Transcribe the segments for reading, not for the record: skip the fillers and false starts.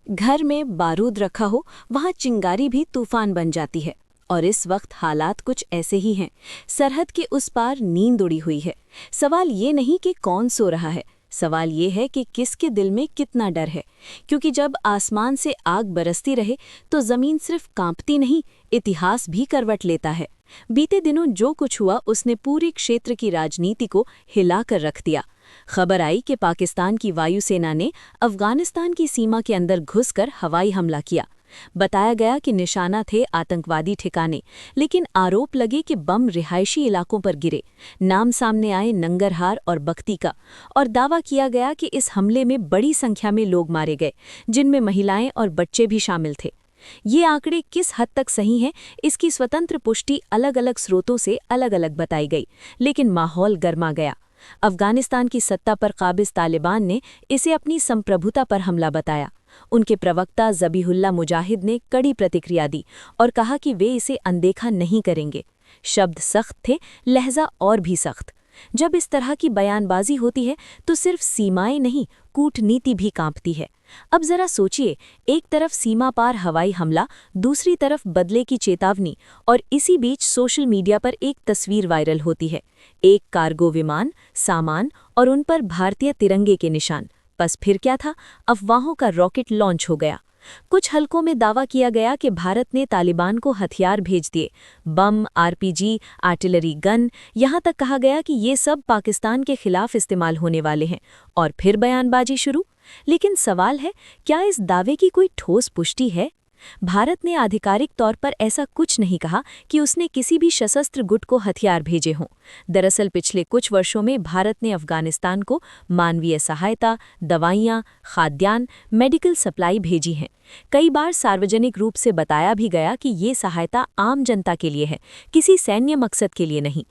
घर में बारूद रखा हो वहां चिंगारी भी तूफान बन जाती है। और इस वक्त हालात कुछ ऐसे ही हैं। सरहद के उस पार नींद उड़ी हुई है। सवाल ये नहीं कि कौन सो रहा है, सवाल ये है कि किसके दिल में कितना डर है। क्योंकि जब आसमान से आग बरसती रहे तो जमीन सिर्फ कांपती नहीं, इतिहास भी करवट लेता है। बीते दिनों जो कुछ हुआ उसने पूरे क्षेत्र की राजनीति को हिलाकर रख दिया। खबर आई कि पाकिस्तान की वायुसेना ने अफगानिस्तान की सीमा के अंदर घुसकर हवाई हमला किया। बताया गया कि निशाना थे आतंकवादी ठिकाने, लेकिन आरोप लगे कि बम रिहायशी इलाकों पर गिरे। नाम सामने आए नंगरहार और बख्ती का, और दावा किया गया कि इस हमले में बड़ी संख्या में लोग मारे गए, जिनमें महिलाएं और बच्चे भी शामिल थे। ये आंकड़े किस हद तक सही हैं, इसकी स्वतंत्र पुष्टि अलग अलग स्रोतों से अलग अलग बताई गई, लेकिन माहौल गर्मा गया। अफगानिस्तान की सत्ता पर काबिज तालिबान ने इसे अपनी संप्रभुता पर हमला बताया। उनके प्रवक्ता ज़बीहुल्लाह मुजाहिद ने कड़ी प्रतिक्रिया दी और कहा कि वे इसे अनदेखा नहीं करेंगे। शब्द सख्त थे, लहजा और भी सख्त। जब इस तरह की बयानबाजी होती है तो सिर्फ सीमाएं नहीं, कूटनीति भी कांपती है। अब जरा सोचिए, एक तरफ सीमा पार हवाई हमला, दूसरी तरफ बदले की चेतावनी, और इसी बीच सोशल मीडिया पर एक तस्वीर वायरल होती है। एक कार्गो विमान, सामान और उन पर भारतीय तिरंगे के निशान। बस फिर क्या था, अफवाहों का रॉकेट लॉन्च हो गया। कुछ हलकों में दावा किया गया कि भारत ने तालिबान को हथियार भेज दिए, बम, आरपीजी, आर्टिलरी गन, यहाँ तक कहा गया कि ये सब पाकिस्तान के खिलाफ इस्तेमाल होने वाले हैं। और फिर बयानबाजी शुरू। लेकिन सवाल है, क्या इस दावे की कोई ठोस पुष्टि है? भारत ने आधिकारिक तौर पर ऐसा कुछ नहीं कहा कि उसने किसी भी सशस्त्र गुट को हथियार भेजे हों। दरअसल पिछले कुछ वर्षों में भारत ने अफगानिस्तान को मानवीय सहायता, दवाइयाँ, खाद्यान्न, मेडिकल सप्लाई भेजी हैं। कई बार सार्वजनिक रूप से बताया भी गया कि ये सहायता आम जनता के लिए है, किसी सैन्य मकसद के लिए नहीं।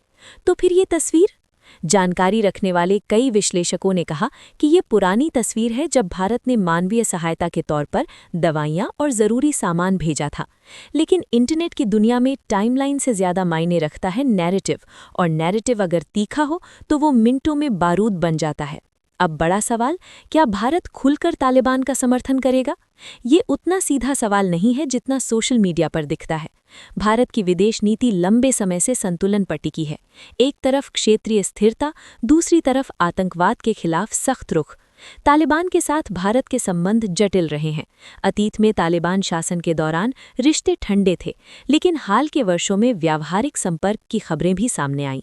तो फिर ये तस्वीर? जानकारी रखने वाले कई विश्लेषकों ने कहा कि ये पुरानी तस्वीर है, जब भारत ने मानवीय सहायता के तौर पर दवाइयाँ और ज़रूरी सामान भेजा था। लेकिन इंटरनेट की दुनिया में टाइमलाइन से ज़्यादा मायने रखता है नैरेटिव, और नैरेटिव अगर तीखा हो तो वो मिनटों में बारूद बन जाता है। अब बड़ा सवाल, क्या भारत खुलकर तालिबान का समर्थन करेगा? ये उतना सीधा सवाल नहीं है जितना सोशल मीडिया पर दिखता है। भारत की विदेश नीति लंबे समय से संतुलन पर टिकी है। एक तरफ क्षेत्रीय स्थिरता, दूसरी तरफ आतंकवाद के खिलाफ सख्त रुख। तालिबान के साथ भारत के संबंध जटिल रहे हैं। अतीत में तालिबान शासन के दौरान रिश्ते ठंडे थे, लेकिन हाल के वर्षों में व्यावहारिक संपर्क की खबरें भी सामने आईं।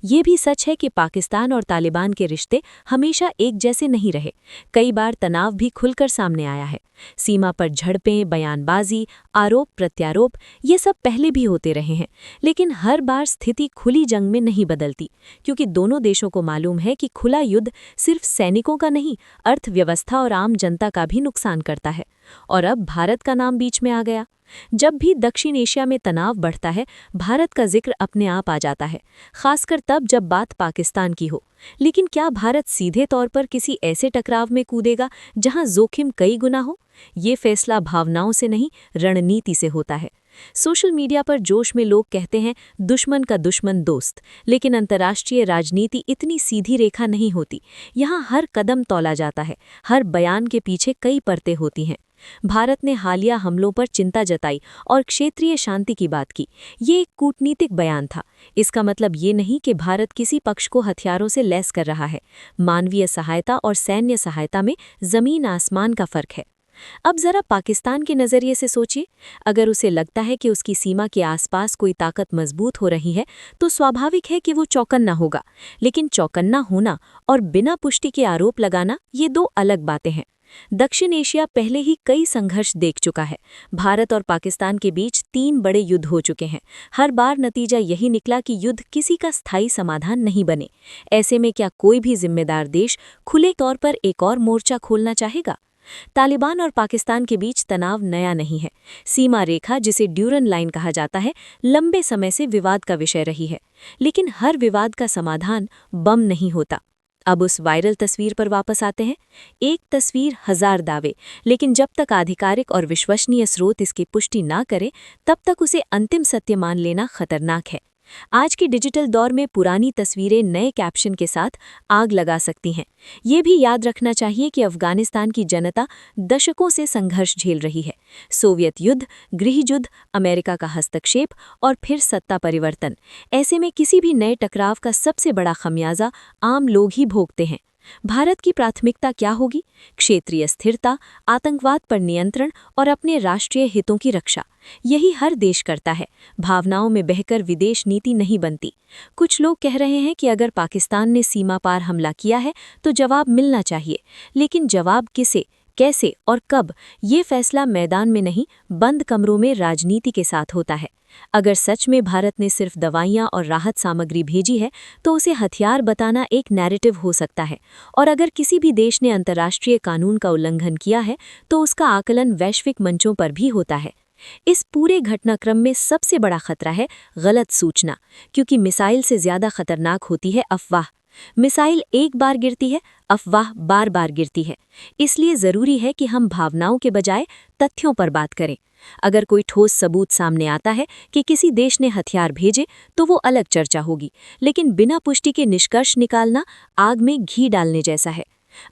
ये भी सच है कि पाकिस्तान और तालिबान के रिश्ते हमेशा एक जैसे नहीं रहे। कई बार तनाव भी खुलकर सामने आया है। सीमा पर झड़पें, बयानबाजी, आरोप प्रत्यारोप, ये सब पहले भी होते रहे हैं। लेकिन हर बार स्थिति खुली जंग में नहीं बदलती, क्योंकि दोनों देशों को मालूम है कि खुला युद्ध सिर्फ सैनिकों का नहीं, अर्थव्यवस्था और आम जनता का भी नुकसान करता है। और अब भारत का नाम बीच में आ गया। जब भी दक्षिण एशिया में तनाव बढ़ता है, भारत का जिक्र अपने आप आ जाता है, खासकर तब जब बात पाकिस्तान की हो। लेकिन क्या भारत सीधे तौर पर किसी ऐसे टकराव में कूदेगा जहां जोखिम कई गुना हो? ये फैसला भावनाओं से नहीं, रणनीति से होता है। सोशल मीडिया पर जोश में लोग कहते हैं दुश्मन का दुश्मन दोस्त, लेकिन अंतर्राष्ट्रीय राजनीति इतनी सीधी रेखा नहीं होती। यहाँ हर कदम तौला जाता है, हर बयान के पीछे कई परतें होती हैं। भारत ने हालिया हमलों पर चिंता जताई और क्षेत्रीय शांति की बात की। ये एक कूटनीतिक बयान था। इसका मतलब ये नहीं कि भारत किसी पक्ष को हथियारों से लैस कर रहा है। मानवीय सहायता और सैन्य सहायता में ज़मीन आसमान का फ़र्क है। अब जरा पाकिस्तान के नज़रिए से सोचिए। अगर उसे लगता है कि उसकी सीमा के आसपास कोई ताकत मजबूत हो रही है, तो स्वाभाविक है कि वो चौकन्ना होगा। लेकिन चौकन्ना होना और बिना पुष्टि के आरोप लगाना, ये दो अलग बातें हैं। दक्षिण एशिया पहले ही कई संघर्ष देख चुका है। भारत और पाकिस्तान के बीच 3 बड़े युद्ध हो चुके हैं। हर बार नतीजा यही निकला कि युद्ध किसी का स्थायी समाधान नहीं बने। ऐसे में क्या कोई भी जिम्मेदार देश खुले तौर पर एक और मोर्चा खोलना चाहेगा? तालिबान और पाकिस्तान के बीच तनाव नया नहीं है। सीमा रेखा, जिसे ड्यूरन लाइन कहा जाता है, लंबे समय से विवाद का विषय रही है। लेकिन हर विवाद का समाधान बम नहीं होता। अब उस वायरल तस्वीर पर वापस आते हैं। एक तस्वीर, हजार दावे, लेकिन जब तक आधिकारिक और विश्वसनीय स्रोत इसकी पुष्टि ना करे, तब तक उसे अंतिम सत्य मान लेना खतरनाक है। आज के डिजिटल दौर में पुरानी तस्वीरें नए कैप्शन के साथ आग लगा सकती हैं। ये भी याद रखना चाहिए कि अफगानिस्तान की जनता दशकों से संघर्ष झेल रही है। सोवियत युद्ध, गृह युद्ध, अमेरिका का हस्तक्षेप और फिर सत्ता परिवर्तन। ऐसे में किसी भी नए टकराव का सबसे बड़ा खमियाजा आम लोग ही भोगते हैं। भारत की प्राथमिकता क्या होगी? क्षेत्रीय स्थिरता, आतंकवाद पर नियंत्रण और अपने राष्ट्रीय हितों की रक्षा। यही हर देश करता है। भावनाओं में बहकर विदेश नीति नहीं बनती। कुछ लोग कह रहे हैं कि अगर पाकिस्तान ने सीमा पार हमला किया है तो जवाब मिलना चाहिए, लेकिन जवाब किसे, कैसे और कब, ये फैसला मैदान में नहीं, बंद कमरों में राजनीति के साथ होता है। अगर सच में भारत ने सिर्फ दवाइयाँ और राहत सामग्री भेजी है तो उसे हथियार बताना एक नैरेटिव हो सकता है, और अगर किसी भी देश ने अंतर्राष्ट्रीय कानून का उल्लंघन किया है तो उसका आकलन वैश्विक मंचों पर भी होता है। इस पूरे घटनाक्रम में सबसे बड़ा खतरा है गलत सूचना, क्योंकि मिसाइल से ज्यादा खतरनाक होती है अफवाह। मिसाइल एक बार गिरती है, अफवाह बार बार गिरती है। इसलिए जरूरी है कि हम भावनाओं के बजाय तथ्यों पर बात करें। अगर कोई ठोस सबूत सामने आता है कि किसी देश ने हथियार भेजे तो वो अलग चर्चा होगी, लेकिन बिना पुष्टि के निष्कर्ष निकालना आग में घी डालने जैसा है।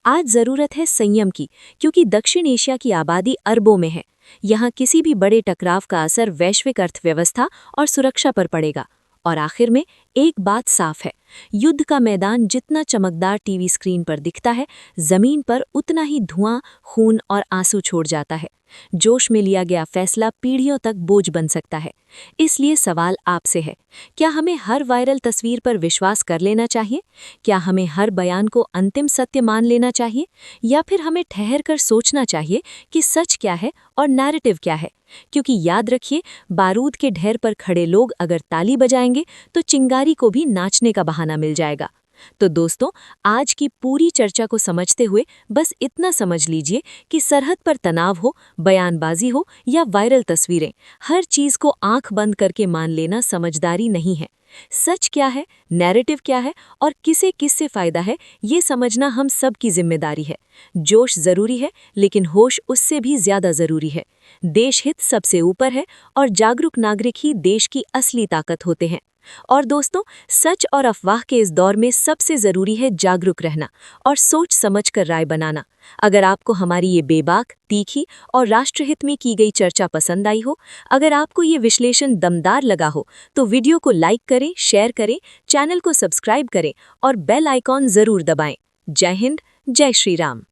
आज जरूरत है संयम की, क्योंकि दक्षिण एशिया की आबादी अरबों में है। यहाँ किसी भी बड़े टकराव का असर वैश्विक अर्थव्यवस्था और सुरक्षा पर पड़ेगा। और आखिर में एक बात साफ है, युद्ध का मैदान जितना चमकदार टीवी स्क्रीन पर दिखता है, जमीन पर उतना ही धुआं, खून और आंसू छोड़ जाता है। जोश में लिया गया फैसला पीढ़ियों तक बोझ बन सकता है। इसलिए सवाल आपसे है, क्या हमें हर वायरल तस्वीर पर विश्वास कर लेना चाहिए? क्या हमें हर बयान को अंतिम सत्य मान लेना चाहिए? या फिर हमें ठहर कर सोचना चाहिए कि सच क्या है और नैरेटिव क्या है? क्योंकि याद रखिए, बारूद के ढेर पर खड़े लोग अगर ताली बजाएंगे तो चिंगारी को भी नाचने का बहाना मिल जाएगा। तो दोस्तों, आज की पूरी चर्चा को समझते हुए बस इतना समझ लीजिए कि सरहद पर तनाव हो, बयानबाजी हो या वायरल तस्वीरें, हर चीज को आंख बंद करके मान लेना समझदारी नहीं है। सच क्या है, नैरेटिव क्या है और किसे किससे फायदा है, ये समझना हम सब की जिम्मेदारी है। जोश जरूरी है, लेकिन होश उससे भी ज्यादा जरूरी है। देश हित सबसे ऊपर है और जागरूक नागरिक ही देश की असली ताकत होते हैं। और दोस्तों, सच और अफवाह के इस दौर में सबसे जरूरी है जागरूक रहना और सोच समझकर राय बनाना। अगर आपको हमारी ये बेबाक, तीखी और राष्ट्रहित में की गई चर्चा पसंद आई हो, अगर आपको ये विश्लेषण दमदार लगा हो, तो वीडियो को लाइक करें, शेयर करें, चैनल को सब्सक्राइब करें और बेल आइकॉन जरूर दबाएं। जय हिंद, जय श्री राम।